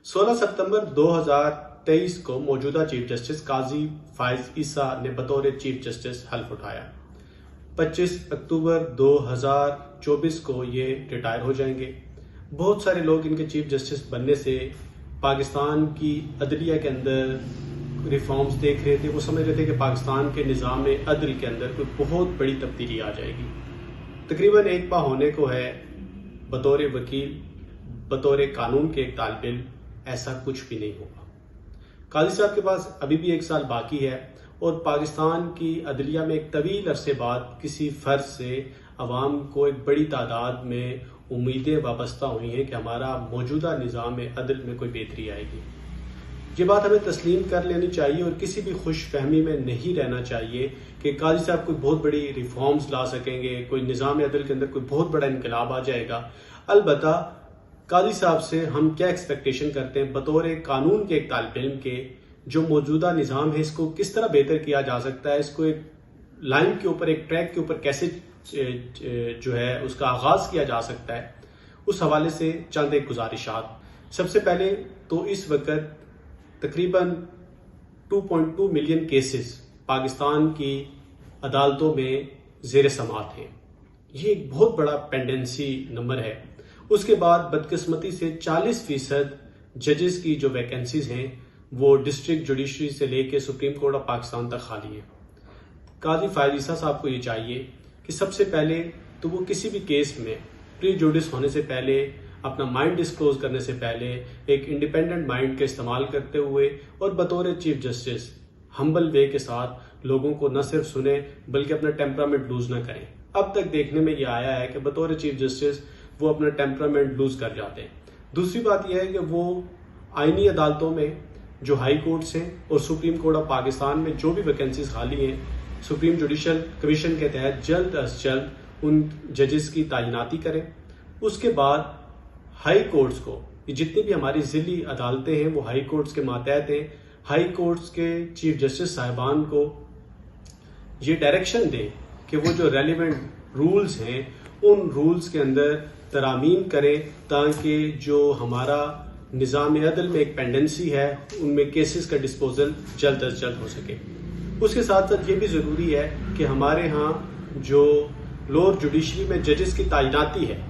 16 सितंबर 2023 को मौजूदा chief justice काजी फाइज ईसा ने बतौर चीफ जस्टिस हल्फ उठाया। 25 अक्टूबर 2024 को ये रिटायर हो जाएंगे। बहुत सारे लोग इनके चीफ जस्टिस बनने से पाकिस्तान की अदलिया के अंदर रिफॉर्म्स देख रहे थे। वो समझ रहे थे कि पाकिस्तान के निज़ाम अदल के अंदर कोई बहुत बड़ी तब्दीली आ जाएगी। तकरीबन एक पा होने को है। बतौर वकील, बतौर कानून के एक तालिब इल्म ऐसा कुछ भी नहीं होगा। काजी साहब के पास अभी भी 1 साल बाकी है और पाकिस्तान की अदलिया में एक तवील अरसे बाद किसी फर्ज से अवाम को एक बड़ी तादाद में उम्मीदें वाबस्ता हुई हैं कि हमारा मौजूदा निज़ाम अदल में कोई बेहतरी आएगी। ये बात हमें तस्लीम कर लेनी चाहिए और किसी भी खुश फहमी में नहीं रहना चाहिए कि काजी साहब कोई बहुत बड़ी रिफॉर्म्स ला सकेंगे, कोई निज़ाम अदल के अंदर कोई बहुत बड़ा इनकलाब आ जाएगा। अलबत्ता काजी साहब से हम क्या एक्सपेक्टेशन करते हैं बतौर कानून के एक तालिब इल्म के, जो मौजूदा निज़ाम है इसको किस तरह बेहतर किया जा सकता है, इसको एक लाइन के ऊपर, एक ट्रैक के ऊपर कैसे जो है उसका आगाज किया जा सकता है, उस हवाले से चंद एक गुजारिशात। सबसे पहले तो इस वक्त तकरीबन 2.2 मिलियन केसेस पाकिस्तान की अदालतों में ज़ेर समाअत हैं। ये एक बहुत बड़ा पेंडेंसी नंबर है। उसके बाद बदकिस्मती से 40% जजेस की जो वैकेंसीज हैं वो डिस्ट्रिक्ट जुडिशरी से लेके सुप्रीम कोर्ट ऑफ पाकिस्तान तक खाली है। काजी फाइज ईसा साहब को ये चाहिए कि सबसे पहले तो वो किसी भी केस में प्री जुडिस होने से पहले, अपना माइंड डिस्क्लोज करने से पहले एक इंडिपेंडेंट माइंड का इस्तेमाल करते हुए और बतौर चीफ जस्टिस हम्बल वे के साथ लोगों को न सिर्फ सुने बल्कि अपना टेम्परामेंट लूज न करें। अब तक देखने में ये आया है कि बतौर चीफ जस्टिस वो अपना टेम्परामेंट लूज कर जाते हैं। दूसरी बात यह है कि वो आईनी अदालतों में जो हाई कोर्ट्स हैं और सुप्रीम कोर्ट ऑफ पाकिस्तान में जो भी वैकेंसीज खाली हैं, सुप्रीम जुडिशल कमीशन के तहत जल्द अज जल्द उन जजेस की तैनाती करें। उसके बाद हाई कोर्ट्स को, जितनी भी हमारी जिली अदालतें हैं वो हाई कोर्ट्स के मातहत हैं, हाई कोर्ट्स के चीफ जस्टिस साहिबान को ये डायरेक्शन दें कि वो जो रेलिवेंट रूल्स हैं उन रूल्स के अंदर तरामीम करें ताकि जो हमारा निज़ाम अदल में एक पेंडेंसी है उनमें केसेस का डिस्पोजल जल्द अज जल्द हो सके। उसके साथ साथ ये भी ज़रूरी है कि हमारे यहाँ जो लोअर जुडिशरी में जजेस की तैनाती है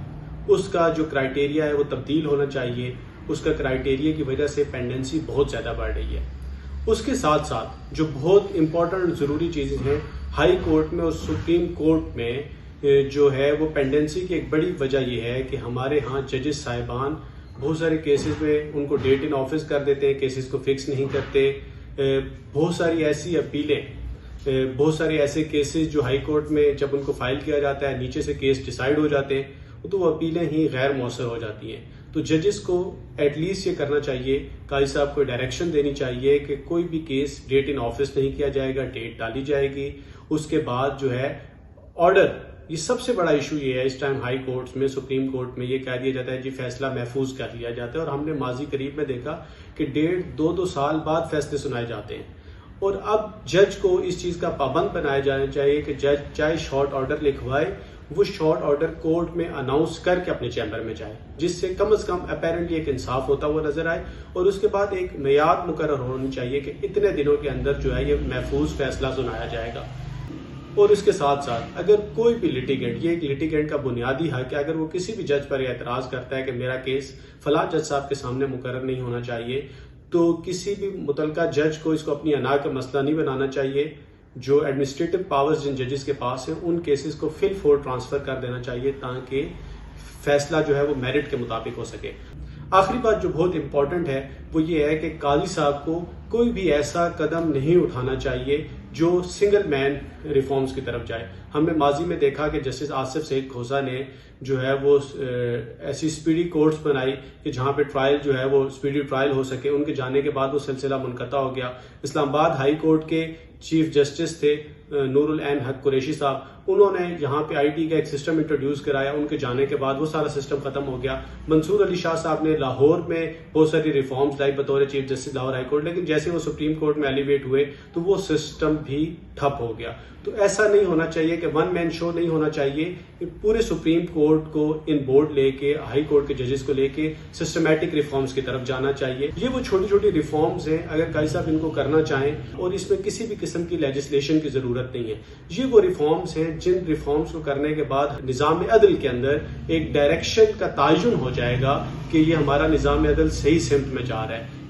उसका जो क्राइटेरिया है वो तब्दील होना चाहिए। उसका क्राइटेरिया की वजह से पेंडेंसी बहुत ज़्यादा बढ़ रही है। उसके साथ साथ जो बहुत इंपॉर्टेंट ज़रूरी चीज़ें हैं, हाई कोर्ट में और सुप्रीम कोर्ट में जो है वो पेंडेंसी की एक बड़ी वजह यह है कि हमारे यहाँ जजेस साहिबान बहुत सारे केसेस में उनको डेट इन ऑफिस कर देते हैं, केसेस को फिक्स नहीं करते। बहुत सारी ऐसी अपीलें, बहुत सारे ऐसे केसेस जो हाई कोर्ट में जब उनको फाइल किया जाता है नीचे से केस डिसाइड हो जाते हैं तो वो अपीलें ही गैर मौसर हो जाती हैं। तो जजेस को एटलीस्ट ये करना चाहिए, काजी साहब को डायरेक्शन देनी चाहिए कि कोई भी केस डेट इन ऑफिस नहीं किया जाएगा, डेट डाली जाएगी। उसके बाद जो है ऑर्डर, ये सबसे बड़ा इशू ये है इस टाइम हाई कोर्ट्स में, सुप्रीम कोर्ट में ये कह दिया जाता है जी फैसला महफूज कर लिया जाता है और हमने माजी करीब में देखा कि 1.5-2 साल बाद फैसले सुनाए जाते हैं। और अब जज को इस चीज का पाबंद बनाया जाना चाहिए कि जज चाहे शॉर्ट ऑर्डर लिखवाए, वो शॉर्ट ऑर्डर कोर्ट में अनाउंस करके अपने चैम्बर में जाए, जिससे कम से कम अपेरेंटली एक इंसाफ होता हुआ नजर आए। और उसके बाद एक मियाद मुकर्रर होनी चाहिए कि इतने दिनों के अंदर जो है ये महफूज फैसला सुनाया जाएगा। और इसके साथ साथ अगर कोई भी लिटिगेंट, ये एक लिटिगेंट का बुनियादी हक है, अगर वो किसी भी जज पर एतराज करता है कि मेरा केस फलां जज साहब के सामने मुकर्रर नहीं होना चाहिए, तो किसी भी मुतलका जज को इसको अपनी अना का मसला नहीं बनाना चाहिए। जो एडमिनिस्ट्रेटिव पावर्स जिन जजेस के पास हैं उन केसेस को फिल फोर ट्रांसफर कर देना चाहिए ताकि फैसला जो है वो मेरिट के मुताबिक हो सके। आखिरी बात जो बहुत इंपॉर्टेंट है वो ये है कि काजी साहब को कोई भी ऐसा कदम नहीं उठाना चाहिए जो सिंगल मैन रिफॉर्म्स की तरफ जाए। हमने माजी में देखा कि जस्टिस आसिफ सईद खोसा ने जो है वो ऐसी स्पीडी कोर्ट्स बनाई कि जहां पे ट्रायल जो है वो स्पीडी ट्रायल हो सके। उनके जाने के बाद वो सिलसिला मुनक़ता हो गया। इस्लामाबाद हाई कोर्ट के चीफ जस्टिस थे नूरुल ऐन हक कुरैशी साहब, انہوں نے یہاں پہ آئی ٹی کا ایک سسٹم انٹروڈیوس کرایا. ان کے جانے کے بعد وہ سارا سسٹم ختم ہو گیا. منصور علی شاہ صاحب نے لاہور میں بہت ساری ریفارمز لائی بطور chief justice Lahore high court, لیکن جیسے وہ سپریم کورٹ میں ایلیویٹ ہوئے تو وہ سسٹم بھی ٹھپ ہو گیا. تو ایسا نہیں ہونا چاہیے کہ ون مین شو نہیں ہونا چاہیے. پورے سپریم کورٹ کو ان بورڈ لے کے, ہائی کورٹ کے ججز کو لے کے سسٹمیٹک ریفارمز کی طرف جانا چاہیے. یہ وہ چھوٹی چھوٹی ریفارمز ہیں, اگر قاضی صاحب ان کو کرنا چاہیں, اور اس میں کسی بھی قسم کی لیجسلیشن کی ضرورت نہیں ہے. یہ وہ ریفارمز ہیں جن ریفارمز کو کرنے کے بعد نظام عدل کے اندر ایک ڈائریکشن کا تعین ہو جائے گا کہ یہ ہمارا نظام عدل صحیح سمت میں جا رہا ہے.